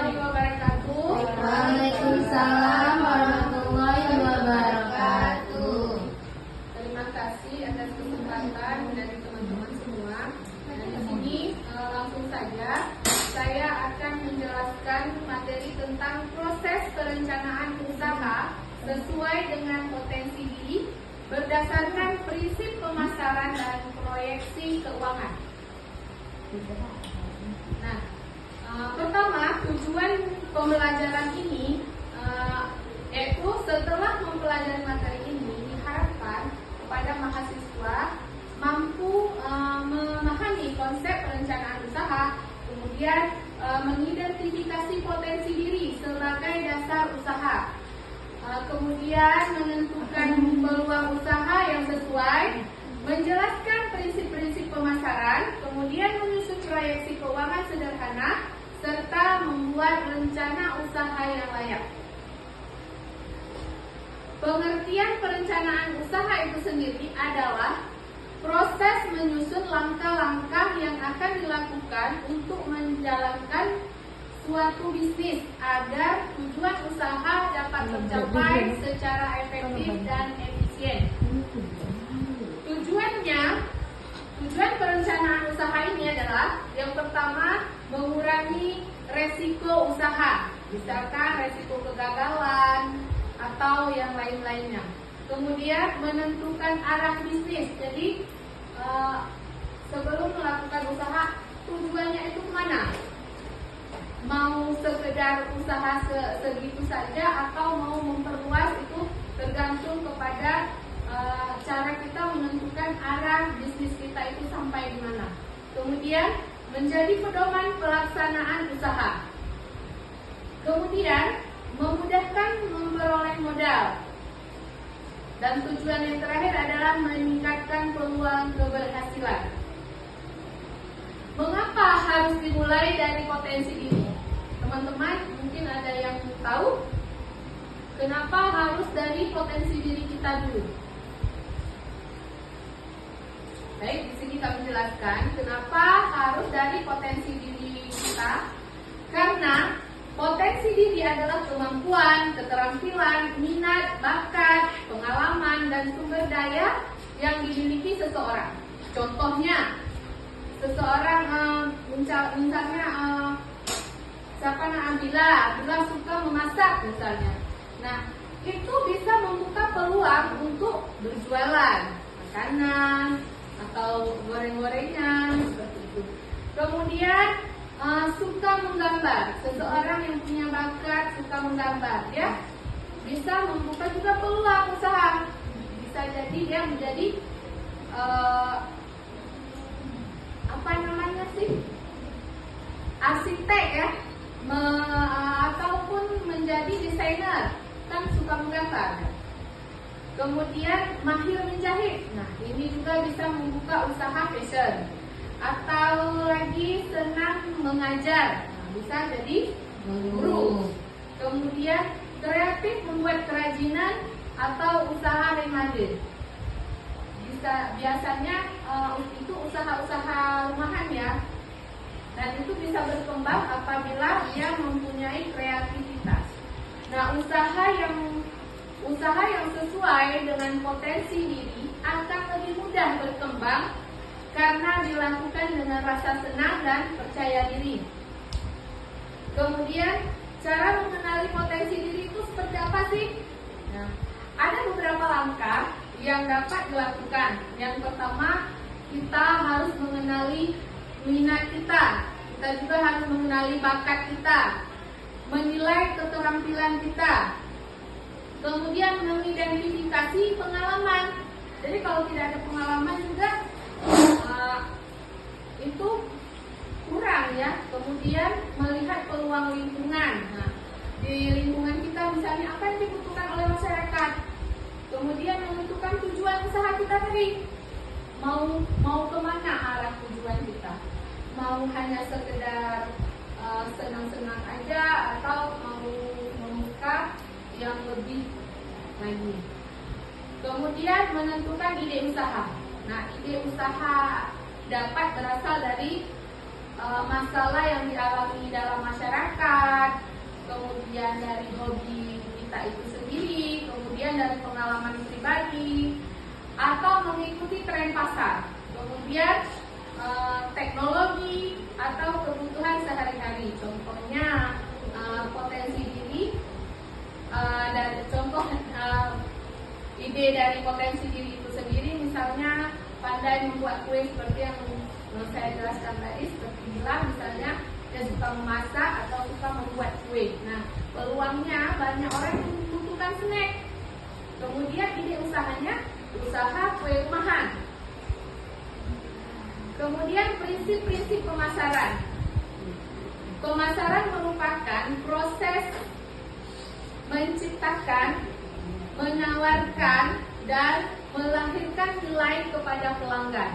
warahmatullahi wabarakatuh. Waalaikumsalam warahmatullahi wabarakatuh. Terima kasih atas kesempatan dari teman-teman semua. Dan di sini langsung saja saya akan menjelaskan materi tentang proses perencanaan usaha sesuai dengan potensi diri berdasarkan prinsip pemasaran dan proyeksi keuangan. Nah, pertama, tujuan pembelajaran ini yaitu setelah mempelajari materi ini diharapkan kepada mahasiswa mampu memahami konsep perencanaan usaha, kemudian mengidentifikasi potensi diri sebagai dasar usaha, kemudian menentukan peluang usaha yang sesuai, menjelaskan prinsip-prinsip pemasaran, kemudian menyusun proyeksi keuangan sederhana, serta membuat rencana usaha yang layak. Pengertian perencanaan usaha itu sendiri adalah proses menyusun langkah-langkah yang akan dilakukan untuk menjalankan suatu bisnis agar tujuan usaha dapat tercapai secara efektif dan efisien. Tujuan perencanaan usaha ini adalah yang pertama, mengurangi resiko usaha, misalkan resiko kegagalan atau yang lain-lainnya. Kemudian menentukan arah bisnis. Jadi sebelum melakukan usaha, tujuannya itu kemana? Mau sekedar usaha segitu saja atau mau memperluas, itu tergantung kepada cara kita menentukan arah bisnis kita itu sampai di mana. Kemudian menjadi pedoman pelaksanaan usaha. Kemudian memudahkan memperoleh modal. Dan tujuan yang terakhir adalah meningkatkan peluang keberhasilan. Mengapa harus dimulai dari potensi diri? Teman-teman mungkin ada yang tahu kenapa harus dari potensi diri kita dulu. Baik, di sini kami jelaskan kenapa harus dari potensi diri kita. Karena potensi diri adalah kemampuan, keterampilan, minat, bakat, pengalaman, dan sumber daya yang dimiliki seseorang. Contohnya, seseorang misalnya siapa Abila suka memasak misalnya. Nah, itu bisa membuka peluang untuk berjualan makanan atau goreng-gorengan seperti itu. Kemudian suka menggambar. Seseorang yang punya bakat suka menggambar, ya bisa membuka juga peluang usaha. Bisa jadi dia menjadi arsitek, ya, ataupun menjadi desainer, kan suka menggambar. Kemudian mahir menjahit. Nah, ini juga bisa membuka usaha fashion. Atau lagi senang mengajar, nah, bisa jadi guru. Kemudian kreatif membuat kerajinan atau usaha remaja. Biasanya itu usaha-usaha rumahan, ya. Dan itu bisa berkembang apabila dia mempunyai kreativitas. Nah, usaha yang sesuai dengan potensi diri akan lebih mudah berkembang karena dilakukan dengan rasa senang dan percaya diri. Kemudian cara mengenali potensi diri itu seperti apa sih? Nah, ada beberapa langkah yang dapat dilakukan. Yang pertama, kita harus mengenali minat kita. Kita juga harus mengenali bakat kita, menilai keterampilan kita. Kemudian mengidentifikasi pengalaman. Jadi kalau tidak ada pengalaman juga itu kurang, ya. Kemudian melihat peluang lingkungan. Nah, di lingkungan kita misalnya apa yang dibutuhkan oleh masyarakat. Kemudian menentukan tujuan usaha kita tadi. Mau kemana arah tujuan kita? Mau hanya sekedar senang-senang aja atau mau membuka yang lebih lagi. Kemudian menentukan ide usaha. Nah, ide usaha dapat berasal dari masalah yang dialami dalam masyarakat, kita itu sendiri, kemudian dari pengalaman pribadi, atau mengikuti tren pasar, kemudian teknologi atau kebutuhan sehari-hari. Contohnya potensi diri, dan contoh ide dari potensi diri itu sendiri, misalnya pandai membuat kue seperti yang saya jelaskan tadi, seperti bilang misalnya dia suka memasak atau suka membuat kue. Nah, peluangnya banyak orang yang membutuhkan snack. Kemudian ide usahanya usaha kue rumahan. Kemudian prinsip-prinsip pemasaran. Pemasaran merupakan proses menciptakan, menawarkan, dan melahirkan nilai kepada pelanggan.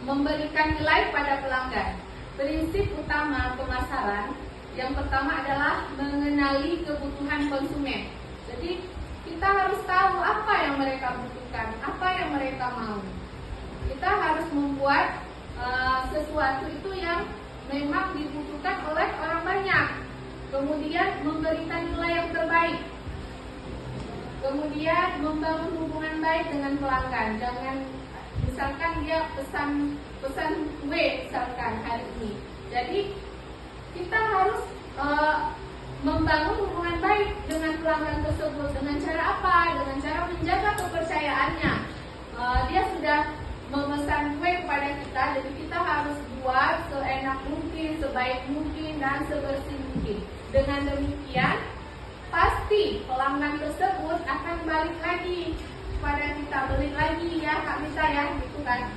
Memberikan nilai pada pelanggan. Prinsip utama pemasaran yang pertama adalah mengenali kebutuhan konsumen. Jadi kita harus tahu apa yang mereka butuhkan, apa yang mereka mau. Kita harus membuat sesuatu itu yang memang dibutuhkan oleh orang banyak. Kemudian memberikan nilai yang terbaik. Kemudian membangun hubungan baik dengan pelanggan. Jangan misalkan dia pesan kue misalkan hari ini. Jadi kita harus membangun hubungan baik dengan pelanggan tersebut. Dengan cara apa? Dengan cara menjaga kepercayaannya. Dia sudah memesan kue kepada kita, jadi kita harus buat seenak mungkin, sebaik mungkin, dan sebersih mungkin. Dengan demikian, pasti pelanggan tersebut akan balik lagi kepada kita, beli lagi ya Kak Mita ya, gitu kan.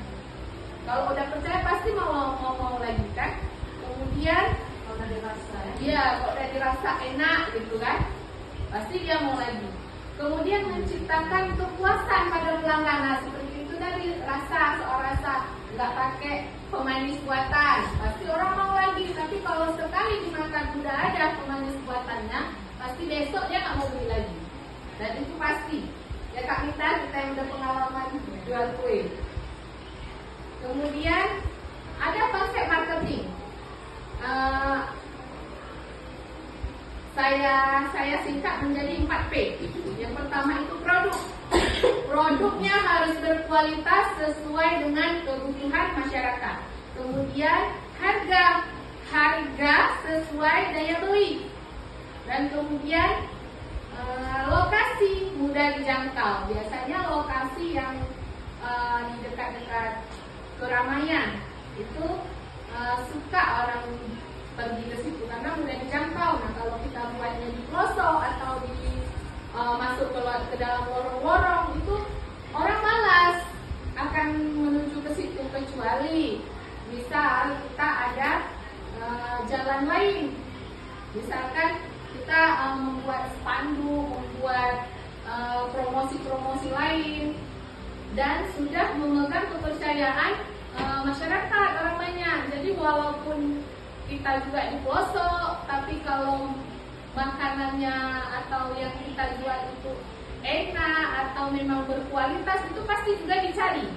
Kalau udah percaya pasti mau lagi kan. Kemudian kalau udah dirasa kalau udah dirasa enak gitu kan, pasti dia mau lagi. Kemudian menciptakan kepuasan pada pelanggan. Nah, seperti itu tadi, soal rasa, nggak pakai pemanis buatan, pasti orang mau lagi. Tapi kalau sekali dimakan udah ada pemanis buatannya, pasti besok dia nggak mau beli lagi. Dan itu pasti. Ya Kak Mita, kita yang udah pengalaman jual kue. Kemudian ada konsep marketing. Saya singkat menjadi 4P. Yang pertama itu produk. Produknya harus berkualitas sesuai dengan kebutuhan masyarakat. Kemudian harga sesuai daya beli. Dan kemudian lokasi mudah dijangkau. Biasanya lokasi yang di dekat-dekat keramaian itu suka orang pergi ke situ karena mudah dijangkau. Nah, kalau kita buatnya di pelosok atau masuk ke dalam lorong-lorong, itu orang malas akan menuju ke situ, kecuali misal kita ada jalan lain. Misalkan kita membuat spanduk, membuat promosi-promosi lain, dan sudah memegang kepercayaan masyarakat, orang banyak. Jadi walaupun kita juga di pelosok, tapi kalau makanannya atau yang kita jual itu enak atau memang berkualitas, itu pasti juga dicari.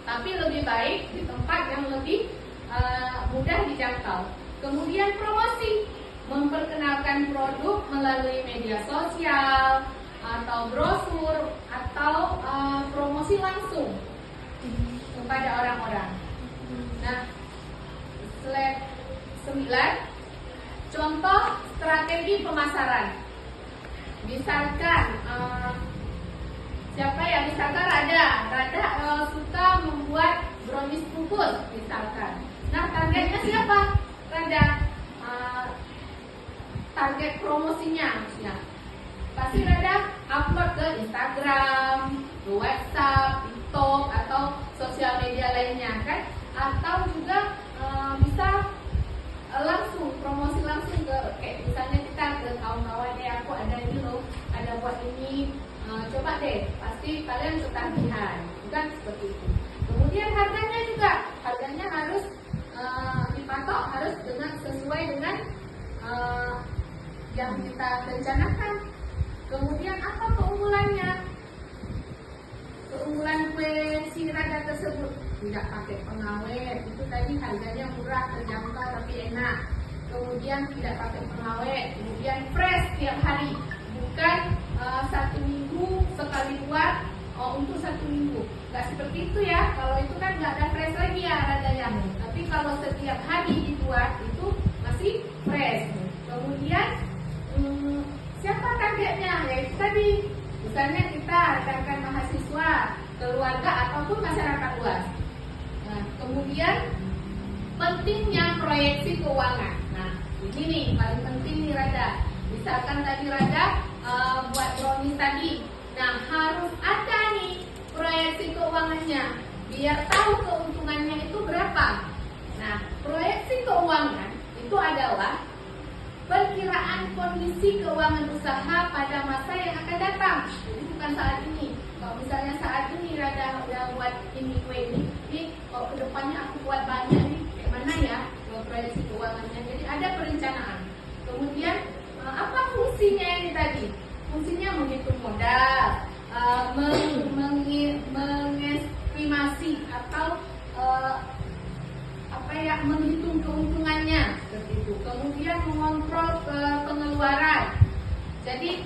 Tapi lebih baik di tempat yang lebih mudah dijangkau. Kemudian promosi, memperkenalkan produk melalui media sosial atau brosur atau promosi langsung kepada orang-orang. Nah, slide 9, contoh strategi pemasaran. Misalkan siapa ya? Misalkan Rada suka membuat brownies bungkus misalkan. Nah, targetnya siapa? Rada. Target promosinya ya. Pasti Rada upload ke Instagram, ke WhatsApp, TikTok atau sosial media lainnya kan? Atau juga bisa langsung promosi langsung ke kayak misalnya kita ke kawan-kawan, aku ada ini loh, ada buat ini, coba deh, pasti kalian ketagihan, bukan seperti itu. Kemudian harganya harus dipatok, harus sesuai dengan yang kita rencanakan. Kemudian apa keunggulannya? Keunggulan kue si Rada tersebut, tidak pakai pengawet, itu tadi harganya murah, terjangkau tapi enak. Kemudian kemudian tidak pakai pengawet, kemudian fresh tiap hari, bukan 1 minggu sekali buat untuk 1 minggu. Nggak seperti itu ya, kalau itu kan nggak ada fresh lagi ya radanya. Tapi kalau setiap hari dibuat itu masih fresh. Kemudian siapa targetnya? Ya itu tadi, misalnya kita rekan-rekan mahasiswa, keluarga ataupun masyarakat luas. Nah, kemudian pentingnya proyeksi keuangan. Nah, ini nih paling penting nih Rada. Misalkan tadi Rada buat brownies tadi. Nah, harus ada nih proyeksi keuangannya biar tahu keuntungannya itu berapa. Nah, proyeksi keuangan itu adalah perkiraan kondisi keuangan usaha pada masa yang akan datang. Jadi bukan saat ini. Kalau misalnya saat ini Rada udah buat ini kue ini kalau kedepannya aku buat banyak nih, kayak mana ya proyeksi keuangannya. Jadi ada perencanaan. Kemudian apa fungsinya ini tadi? Fungsinya menghitung modal, mengestimasi atau menghitung keuntungannya seperti itu. Kemudian mengontrol pengeluaran. Jadi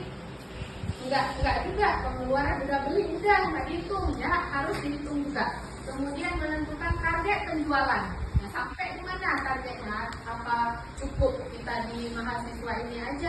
enggak juga pengeluaran udah beli udah nggak dihitung ya, harus dihitung juga. Kemudian menentukan target penjualan. Nah, sampai di mana targetnya? Apa cukup kita di mahasiswa ini aja?